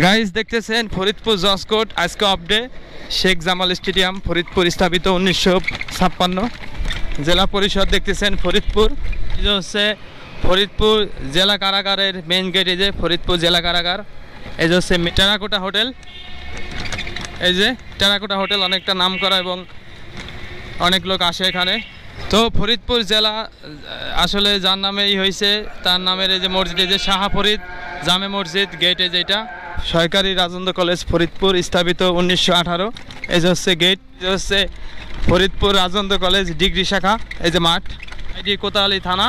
Guys দেখতেছেন ফরিদপুর জসকোট আজকে আপডে Sheikh Jamal stadium Faridpur স্থাপিত 1956 জেলা পরিষদ দেখতেছেন ফরিদপুর। এটা হচ্ছে ফরিদপুর জেলা কারাগারের মেইন গেট। এই যে ফরিদপুর জেলা কারাগার। এই যে হচ্ছে টেরাকোটা হোটেল। এই যে টেরাকোটা হোটেল অনেকটা নাম করা এবং অনেক লোক আসে এখানে। তো ফরিদপুর জেলা আসলে যার নামেই হয়েছে তার নামের এই যে মসজিদ, এই যে শাহ ফরিদ জামে মসজিদ গেট। এই যে এটা সরকারি রাজেন্দ্র কলেজ ফরিদপুর স্থাপিত 1918। এই যে হচ্ছে গেট। এই হচ্ছে ফরিদপুর রাজেন্দ্র কলেজ ডিগ্রি শাখা। এই যে মাঠ, এটি কোতোয়ালি থানা।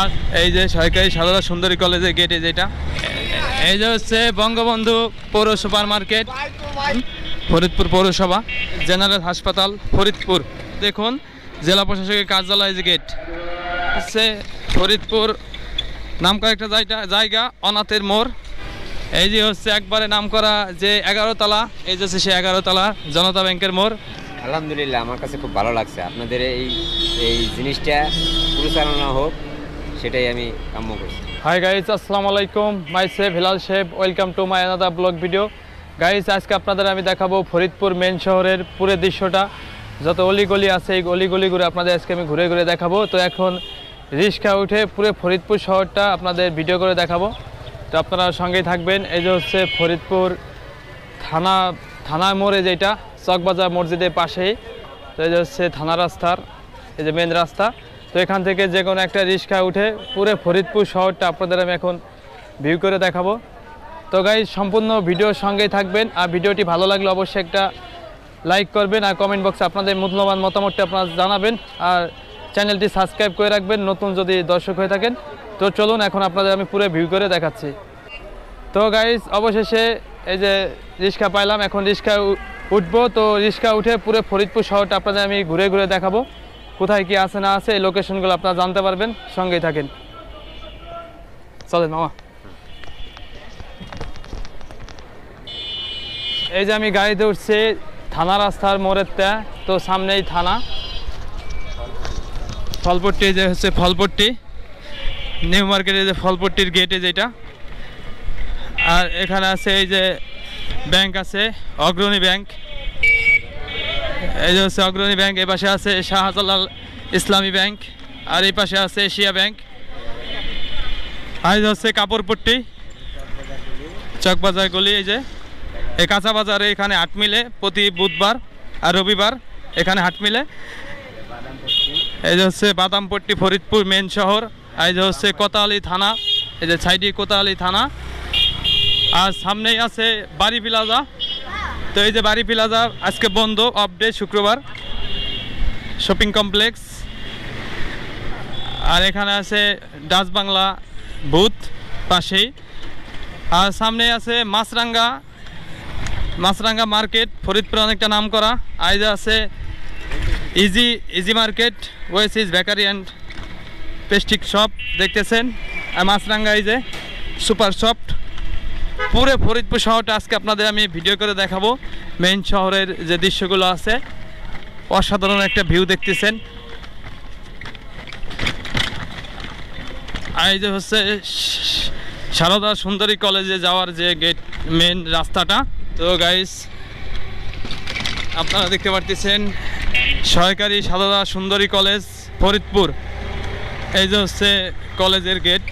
আর এই যে সরকারি সারদা সুন্দরী কলেজের গেট। এই যেটা এই যে হচ্ছে বঙ্গবন্ধু পৌর সুপার মার্কেট ফরিদপুর পৌরসভা, জেনারেল হাসপাতাল ফরিদপুর। দেখুন জেলা প্রশাসকের কার্যালয় যে গেট হচ্ছে ফরিদপুর নাম করা একটা জায়গা অনাথের মোড়। এই যে হচ্ছে একবারে নাম করা যে 11 তলা, এই যে হচ্ছে সে 11 তলা জনতা ব্যাংকের মোড়। আলহামদুলিল্লাহ, আমার কাছে খুব ভালো লাগছে। আপনাদের এই জিনিসটা পরিচালনা হোক, সেটাই আমি কাম্য করছি। হাই গাইস, আসসালামু আলাইকুম। Myself Hilal chef, welcome to my another blog video. Guys আজকে আপনাদের আমি দেখাবো ফরিদপুর মেন শহরের পুরো দৃশ্যটা, যত অলিগলি আছে এই অলিগলিগুলো আপনাদের আজকে আমি ঘুরে ঘুরে দেখাবো। তো এখন রিক্সা উঠে পুরো ফরিদপুর শহরটা আপনাদের ভিডিও করে দেখাবো, তো আপনারা সঙ্গেই থাকবেন। এই যে হচ্ছে ফরিদপুর থানার মোড়ে, যেটা চকবাজার মসজিদের পাশেই। তো এই যে হচ্ছে থানা রাস্তার এই যে মেন রাস্তা। তো এখান থেকে যে কোনো একটা রিক্সা উঠে পুরো ফরিদপুর শহরটা আপনাদের আমি এখন ভিউ করে দেখাবো। তো গাইস সম্পূর্ণ ভিডিওর সঙ্গেই থাকবেন, আর ভিডিওটি ভালো লাগলে অবশ্যই একটা লাইক করবেন, আর কমেন্ট বক্সে আপনাদের মূল্যবান মতামতটা আপনারা জানাবেন, আর চ্যানেলটি সাবস্ক্রাইব করে রাখবেন নতুন যদি দর্শক হয়ে থাকেন। তো চলুন এখন আপনাদের আমি পুরো ভিউ করে দেখাচ্ছি। তো গাইস অবশেষে এই যে রিক্সা পাইলাম, এখন রিক্সা উঠবো। তো রিক্সা উঠে পুরো ফরিদপুর শহরটা আপনাদের আমি ঘুরে ঘুরে দেখাবো, কোথায় কি আছে না আছে এই লোকেশনগুলো আপনারা জানতে পারবেন, সঙ্গেই থাকেন। চলেন মামা। এই যে আমি গাড়িতে উঠছি থানা রাস্তার মোড়েরটা, তো সামনেই থানা ফলপট্টি। যে হচ্ছে ফলপট্টি নিউ মার্কেটের যে ফলপট্টির গেটে যেটা। আর এখানে আছে এই যে ব্যাংক আছে অগ্রণী ব্যাংক। এই যে হচ্ছে অগ্রণী ব্যাংক। এই পাশে আছে শাহজালাল ইসলামী ব্যাংক, আর এই পাশে আছে এশিয়া ব্যাংক। আর এই যে হচ্ছে কাপড়পট্টি চকবাজার গলি। এই যে এই কাঁচা বাজারে এখানে হাট মিলে প্রতি বুধবার আর রবিবার, এখানে হাট মিলে। এই যে হচ্ছে বাদামপট্টি ফরিদপুর মেন শহর। এই যে হচ্ছে কোতোয়ালি থানা, এই যে সাইডে কোতোয়ালি থানা। আর সামনেই আছে বাড়ি প্লাজা। তো এই যে বাড়ি প্লাজা আজকে বন্ধ, অফ ডে শুক্রবার, শপিং কমপ্লেক্স। আর এখানে আছে ডাচ বাংলা বুথ পাশেই। আর সামনে আছে মাছরাঙ্গা মার্কেট ফরিদপুর অনেকটা নাম করা। আর যে আছে easy market, Oasis bakery and pastry shop দেখতেছেন। আর মাছরাঙ্গা এই যে সুপার শপ। পুরো ফরিদপুর শহরটা আজকে আপনাদের আমি ভিডিও করে দেখাবো। মেইন শহরের যে দৃশ্যগুলো আছে, অসাধারণ একটা ভিউ দেখতেছেন। আর এই যে হচ্ছে সারদা সুন্দরী কলেজে যাওয়ার যে গেট, মেন রাস্তাটা। তো গাইস আপনারা দেখতে পারতেছেন সরকারি সারদা সুন্দরী কলেজ ফরিদপুর। এই যে হচ্ছে কলেজের গেট।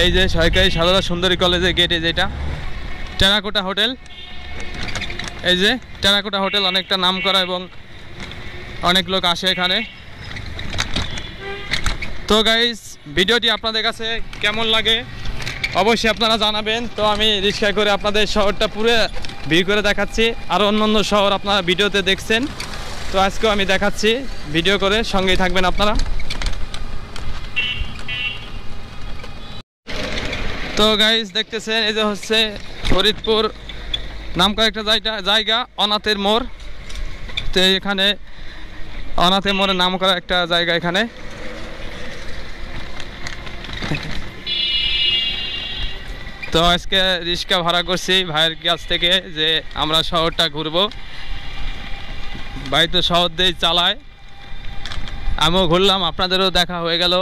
এই যে সরকারি সারদা সুন্দরী কলেজের গেট। এই যেটা টেরাকোটা হোটেল। এই যে টেরাকোটা হোটেল অনেকটা নাম করা এবং অনেক লোক আসে এখানে। তো গাইস ভিডিওটি আপনাদের কাছে কেমন লাগে অবশ্যই আপনারা জানাবেন। তো আমি রিক্সা করে আপনাদের শহরটা পুরো ভিউ করে দেখাচ্ছি। আর অন্য শহর আপনারা ভিডিওতে দেখছেন, তো আজকেও আমি দেখাচ্ছি ভিডিও করে, সঙ্গেই থাকবেন আপনারা। তো গাইস দেখতেছেন এই যে হচ্ছে ফরিদপুর নাম করা একটা জায়গা অনাথের মোড়। তো এখানে অনাথের মোড়ের নাম করা একটা জায়গা এখানে। তো আজকে রিক্সা ভাড়া করছি ভাইয়ের কাছ থেকে, যে আমরা শহরটা ঘুরবো। ভাই তো শহর দিয়ে চালায়, আমিও ঘুরলাম, আপনাদেরও দেখা হয়ে গেল।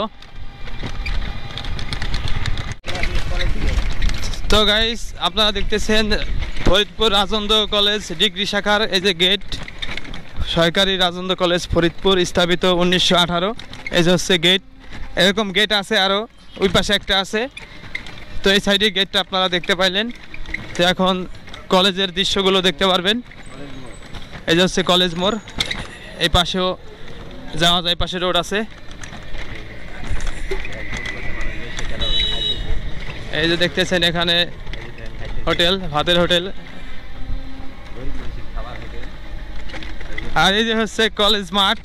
তো গাইস আপনারা দেখতেছেন ফরিদপুর রাজেন্দ্র কলেজ ডিগ্রি শাখার এই যে গেট, সরকারি রাজেন্দ্র কলেজ ফরিদপুর, স্থাপিত 1918। এই যে হচ্ছে গেট। এরকম গেট আছে আরও, ওই পাশে একটা আছে। তো এই সাইডে গেটটা আপনারা দেখতে পাইলেন। তো এখন কলেজের দৃশ্যগুলো দেখতে পারবেন। এই যে হচ্ছে কলেজ মোড়, এই পাশেও যাওয়া যায়, পাশে রোড আছে। এই যে দেখতেছেন এখানে হোটেল, ভাতের হোটেল। আর এই যে হচ্ছে কলেজ মাঠ,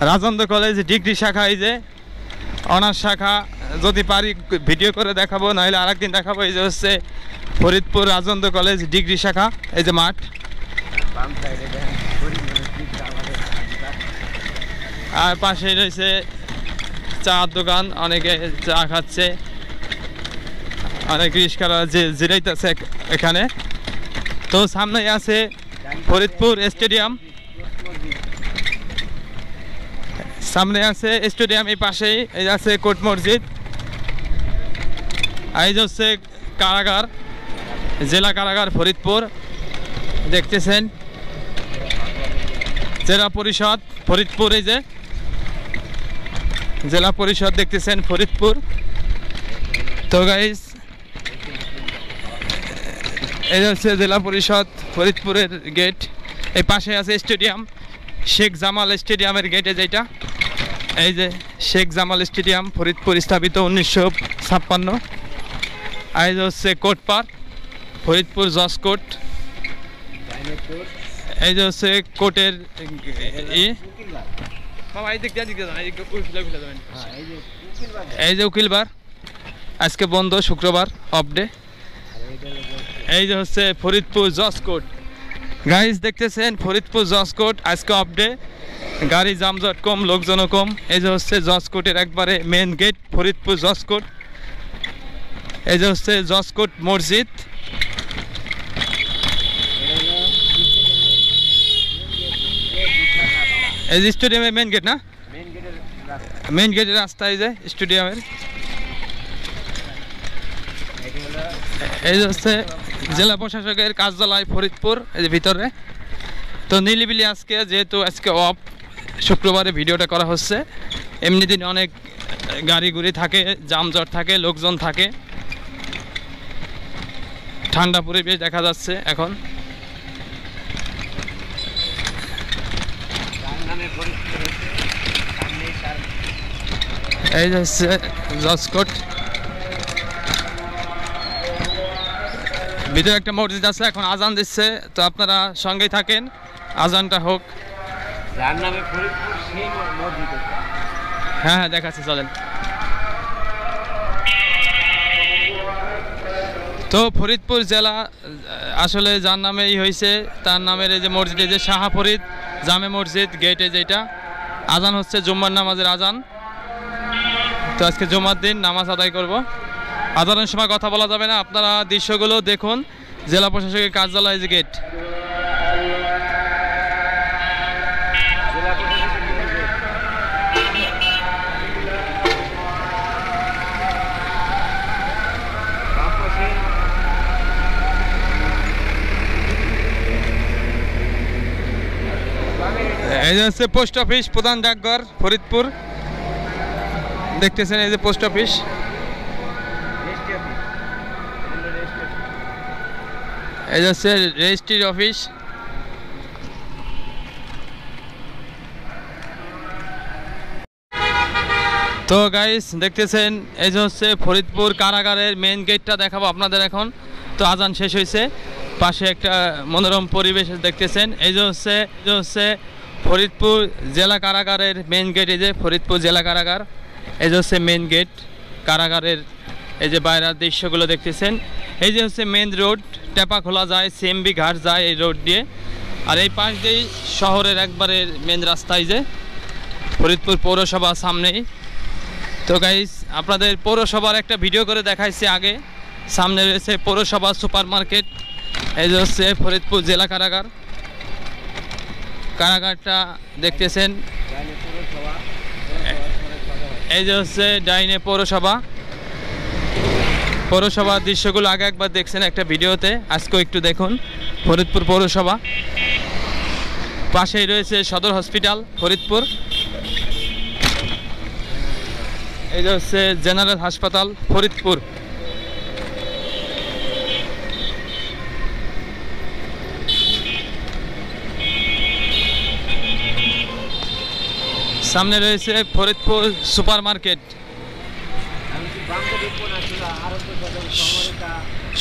রাজেন্দ্র কলেজ ডিগ্রি শাখা। এই যে অনার্স শাখা, যদি পারি ভিডিও করে দেখাবো, নাহলে আরেকদিন দেখাবো। এই যে হচ্ছে ফরিদপুর রাজেন্দ্র কলেজ ডিগ্রি শাখা, এই যে মাঠ। আর পাশেই রয়েছে চার দোকান, অনেকে চা খাচ্ছে, অনেক রিক্সারা যে জিরাইতেছে এখানে। তো সামনেই আছে ফরিদপুর স্টেডিয়াম, সামনে আছে স্টেডিয়াম, এই পাশেই এই আছে কোট মসজিদ। আর এই যে হচ্ছে কারাগার, জেলা কারাগার ফরিদপুর দেখতেছেন। জেলা পরিষদ ফরিদপুর, এই যে জেলা পরিষদ দেখতেছেন ফরিদপুর। তো গাইস এই হচ্ছে জেলা পরিষদ ফরিদপুরের গেট। এই পাশে আছে স্টেডিয়াম, শেখ জামাল স্টেডিয়ামের গেটে যেটা। এই যে শেখ জামাল স্টেডিয়াম ফরিদপুর, স্থাপিত 1956। আর এই যে হচ্ছে কোর্ট পার্ক ফরিদপুর, জজ কোর্ট। এই যে হচ্ছে কোর্টের এই যে উকিলবার, আজকে বন্ধ, শুক্রবার অফ ডে। এই যে হচ্ছে ফরিদপুর জজ কোর্ট। গাইজ দেখতেছেন ফরিদপুর জজ কোর্ট আজকে অফ ডে, গাড়ি জামজট কম, লোকজনও কম। এই যে হচ্ছে জজ কোর্টের একবারে মেন গেট ফরিদপুর জজ কোর্ট। এই যে হচ্ছে জজ কোর্ট মসজিদ। এই যে স্টেডিয়ামের মেন গেট না, মেন গেটের রাস্তা, এই যে স্টেডিয়ামের। এই যে হচ্ছে জেলা প্রশাসকের কার্যালয় ফরিদপুর, এই যে ভিতরে। তো নিলিবিলি আজকে, যেহেতু আজকে অফ, শুক্রবারে ভিডিওটা করা হচ্ছে। এমনি দিন অনেক গাড়ি গুড়ি থাকে, জামজট থাকে, লোকজন থাকে, ঠান্ডা পরিবেশ দেখা যাচ্ছে এখন। এই যে হচ্ছে জজ কোর্ট, ভিতরে একটা মসজিদ আছে, এখন আজান দিচ্ছে। তো আপনারা সঙ্গেই থাকেন, আজানটা হোক। হ্যাঁ হ্যাঁ দেখাচ্ছি, চলেন। তো ফরিদপুর জেলা আসলে যার নামেই হয়েছে, তার নামের এই যে মসজিদ, এই যে শাহ ফরিদ জামে মসজিদ গেটে যেটা। আজান হচ্ছে জুম্মার নামাজের আজান। তো আজকে জুম্মার দিন নামাজ আদায় করব। আজানের সময় কথা বলা যাবে না, আপনারা দৃশ্যগুলো দেখুন। জেলা প্রশাসকের কার্যালয়, যে গেট। এই যে হচ্ছে পোস্ট অফিস, প্রধান ডাকঘর ফরিদপুর দেখতেছেন। এই যে পোস্ট অফিস, এই যে হচ্ছে রেজিস্ট্রির অফিস। তো গাইস দেখতেছেন এই যে হচ্ছে ফরিদপুর কারাগারের মেইন গেটটা দেখাবো আপনাদের এখন। তো আজান শেষ হয়েছে, পাশে একটা মনোরম পরিবেশ দেখতেছেন। এই যে হচ্ছে ফরিদপুর জেলা কারাগারের মেইন গেট। এই যে ফরিদপুর জেলা কারাগার, এই যে হচ্ছে মেইন গেট কারাগারের। এই যে বাইরের দৃশ্যগুলো দেখতেছেন। এই যে হচ্ছে মেইন রোড, টেপা খোলা যায়, সিএমবি ঘাট যায় এই রোড দিয়ে। আর এই পাশ দিয়েই শহরের একবারে মেইন রাস্তায়, যে ফরিদপুর পৌরসভা সামনেই। তো গাইস আপনাদের পৌরসভার একটা ভিডিও করে দেখাইছি আগে। সামনে রয়েছে পৌরসভা সুপার মার্কেট। এই যে হচ্ছে ফরিদপুর জেলা কারাগার, কারাগারটা দেখতেছেন। এই যে হচ্ছে ডাইনে পৌরসভা। পৌরসভার দৃশ্যগুলো আগে একবার দেখছেন একটা ভিডিওতে, আজকেও একটু দেখুন। ফরিদপুর পৌরসভা, পাশেই রয়েছে সদর হসপিটাল ফরিদপুর। এই যে হচ্ছে জেনারেল হাসপাতাল ফরিদপুর। সামনে রয়েছে ফরিদপুর সুপার মার্কেট।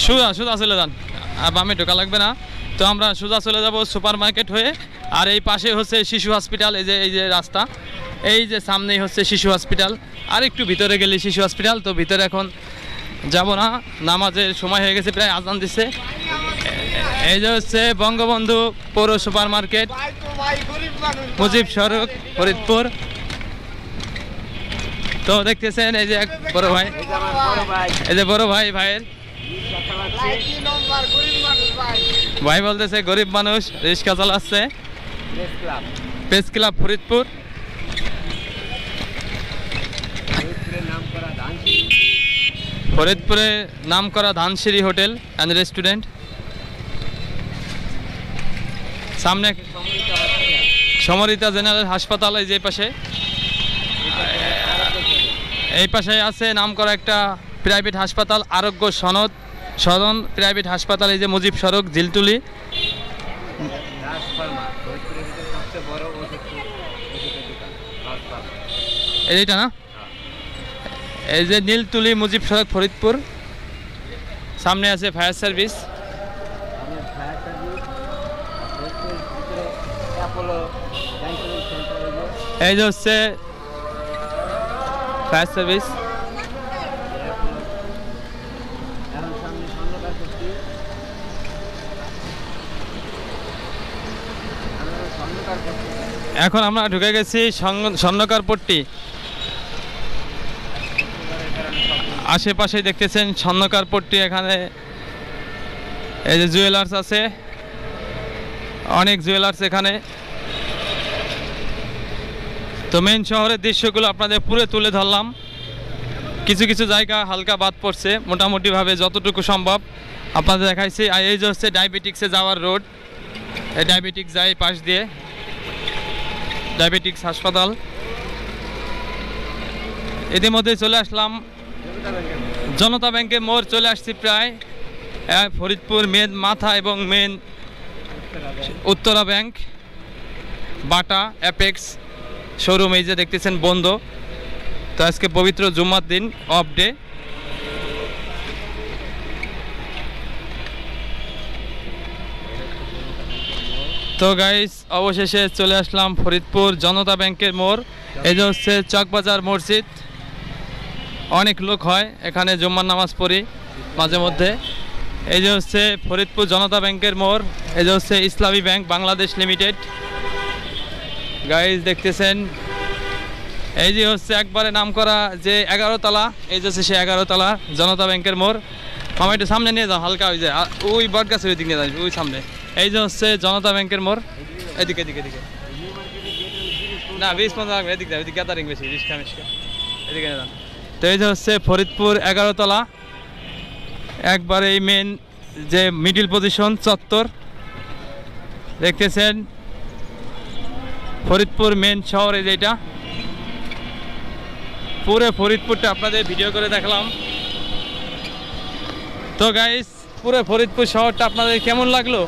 সোজা চলে যান, আর বামে ঢোকা লাগবে না। তো আমরা সোজা চলে যাব সুপার মার্কেট হয়ে। আর এই পাশে হচ্ছে শিশু হসপিটাল। এই যে রাস্তা, এই যে সামনেই হচ্ছে শিশু হসপিটাল। আর একটু ভিতরে গেলে শিশু হসপিটাল। তো ভিতরে এখন যাব না, নামাজের সময় হয়ে গেছে, প্রায় আজান দিচ্ছে। এই যে হচ্ছে বঙ্গবন্ধু পৌর সুপার মার্কেট, মুজিব সড়ক ফরিদপুর। তো দেখতেছেন এই যে এক বড় ভাই, এই যে বড় ভাই, ভাইয়ের ভাই বলতেছে গরিব মানুষ, রিক্সা চালাচ্ছে। Press club Faridpur. ফরিদপুরে নাম করা ধানসিঁড়ি হোটেল অ্যান্ড রেস্টুরেন্ট। সামনে সমরিতা জেনারেল হাসপাতাল, এই যে পাশে, এই পাশে আছে নাম করা একটা প্রাইভেট হাসপাতাল, আরোগ্য সদন প্রাইভেট হাসপাতাল। এই যে মুজিব সড়ক, জিলটুলি। এইটা না, এই যে নীলতুলি মুজিব সড়ক ফরিদপুর। সামনে আছে ফায়ার সার্ভিস। এই যে হচ্ছে ফায়ার সার্ভিস। এখন আমরা ঢুকে গেছি স্বর্ণকার পট্টি। আশেপাশে দেখতেছেন স্বর্ণকার পট্টি। এখানে এই যে জুয়েলার্স আছে, অনেক জুয়েলার্স এখানে। তো মেন শহরের দৃশ্যগুলো আপনাদের পুরো তুলে ধরলাম। কিছু কিছু জায়গা হালকা বাদ পড়ছে, মোটামুটিভাবে যতটুকু সম্ভব আপনাদের দেখাইছি। আর এই যে হচ্ছে ডায়াবেটিক্সে যাওয়ার রোড, এই ডায়াবেটিক্স যায় পাশ দিয়ে, ডায়াবেটিক্স হাসপাতাল। ইতিমধ্যে চলে আসলাম জনতা ব্যাংকের মোড়, চলে আসছি প্রায়। ফরিদপুর মেন মাথা এবং মেন উত্তরা ব্যাংক, বাটা অ্যাপেক্স শোরুম এই যে দেখতেছেন বন্ধ। তো আজকে পবিত্র জুম্মার দিন, অফ ডে। তো গাইস অবশেষে চলে আসলাম ফরিদপুর জনতা ব্যাংকের মোড়। এই যে হচ্ছে চকবাজার মসজিদ, অনেক লোক হয় এখানে, জুম্মার নামাজ পড়ি মাঝে মধ্যে। এই যে হচ্ছে ফরিদপুর জনতা ব্যাংকের মোড়। এই যে হচ্ছে ইসলামী ব্যাংক বাংলাদেশ লিমিটেড। গাইস দেখতেছেন এই যে হচ্ছে একবারে নাম করা যে 11 তলা, এই যে হচ্ছে সে 11 তলা জনতা ব্যাংকের মোড়। মামা একটু সামনে নিয়ে যাও হালকা, ওই যে ওই বট গাছের ওই দিকে নিয়ে যাবে, ওই সামনে। এই যে হচ্ছে জনতা ব্যাংকের মোড়, এদিকে এদিকে এদিকে না 20-15 লাগবে, এদিকে এদিকে গ্যাদারিং বেশি, রিক্সা মিক্সা এদিকে নিয়ে যান। তো এই যে হচ্ছে ফরিদপুর 11 তলা, একবারে এই মেন যে মিডিল পজিশন চত্বর দেখতেছেন। ফরিদপুর মেন শহর এই যেটা, পুরো ফরিদপুরটা আপনাদের ভিডিও করে দেখালাম। তো গাইস পুরো ফরিদপুর শহরটা আপনাদের কেমন লাগলো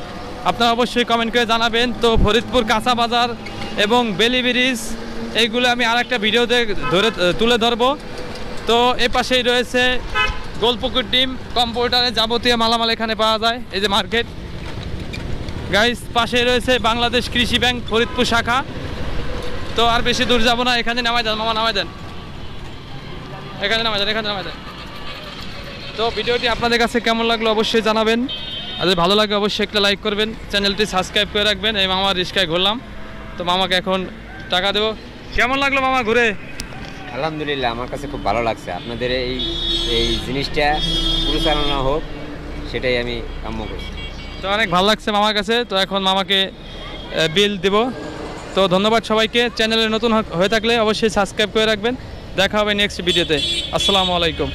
আপনারা অবশ্যই কমেন্ট করে জানাবেন। তো ফরিদপুর কাঁচা বাজার এবং বেলি ব্রিজ এইগুলো আমি আর একটা ভিডিওতে তুলে ধরবো। তো এ পাশেই রয়েছে গোলপুকুর ডিম, কম্পিউটারের যাবতীয় মালামাল এখানে পাওয়া যায়, এই যে মার্কেট। গাইস পাশে রয়েছে বাংলাদেশ কৃষি ব্যাংক ফরিদপুর শাখা। তো আর বেশি দূর যাব না, এখানে নামাই দেন মামা, নামাই দেন, এখানে নামাই দেন, এখানে নামাই দেন। তো ভিডিওটি আপনাদের কাছে কেমন লাগলো অবশ্যই জানাবেন। আর যদি ভালো লাগে অবশ্যই একটা লাইক করবেন, চ্যানেলটি সাবস্ক্রাইব করে রাখবেন। এই মামার রিক্সায় ঘুরলাম, তো মামাকে এখন টাকা দেবো। কেমন লাগলো মামা ঘুরে? আলহামদুলিল্লাহ, আমার কাছে খুব ভালো লাগছে। আপনাদের এই জিনিসটা পরিচালনা হোক, সেটাই আমি কাম্য করছি। তো অনেক ভালো লাগছে মামার কাছে। তো এখন মামাকে বিল দেব। তো ধন্যবাদ সবাইকে। চ্যানেলে নতুন হয়ে থাকলে অবশ্যই সাবস্ক্রাইব করে রাখবেন। দেখা হবে নেক্সট ভিডিওতে। আসসালামু আলাইকুম।